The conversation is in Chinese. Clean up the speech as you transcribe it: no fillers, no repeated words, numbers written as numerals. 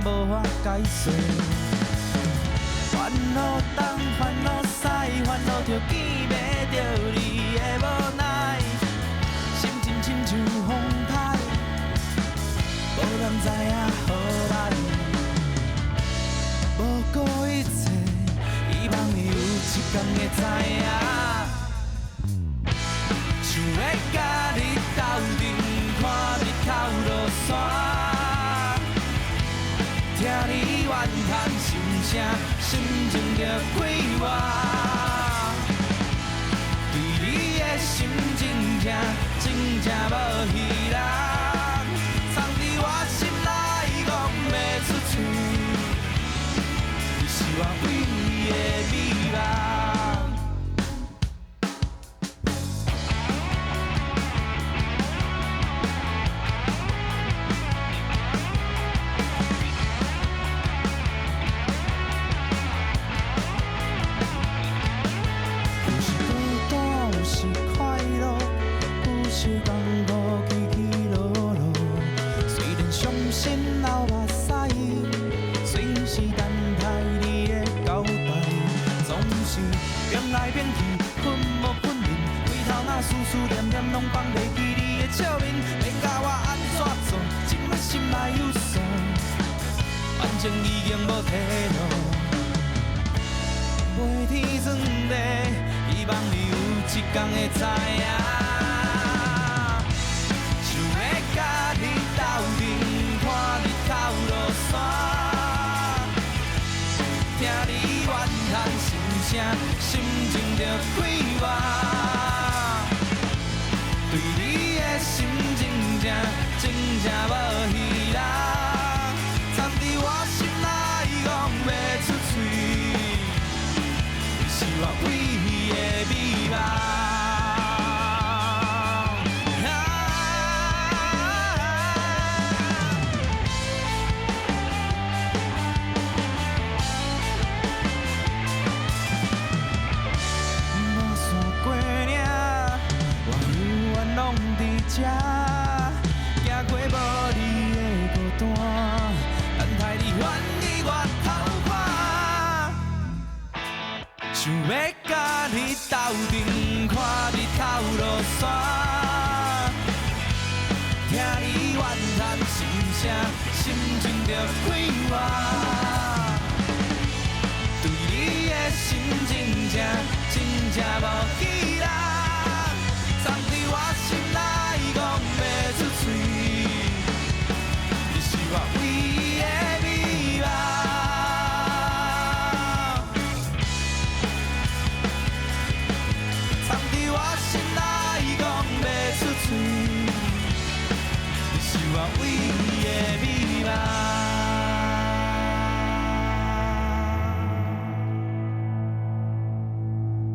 无法解释。烦恼东，烦恼西，烦恼着见袂着你的无奈，心情亲像风台，无人知影何来。无顾一切，希望你有一天会知影。想要甲你斗阵，看日头落山，听你怨叹心声，心情着快活。对你的心真正无稀罕，藏伫我心内讲袂出嘴，你是我唯一的美梦。思思念念拢放袂记你的笑面，免甲我安怎做，今仔心内有数，反正已经无退路。袂天算地，希望你有一天会知影。想要甲你斗阵，看日头落山，听你怨叹心声，心情着快活。对你的心真正无稀罕，藏伫我心内讲袂出嘴，你是我唯一的美梦。无山过岭，我有缘拢伫这。行过无你的孤单，等待你还你我头看。想要甲你斗阵，看日头落山，听你怨叹心声，心情着快活。对你的心真正无稀罕，藏伫我心内讲袂出嘴。我唯一的美梦，藏伫我心内讲袂出嘴，你是我唯一的美梦。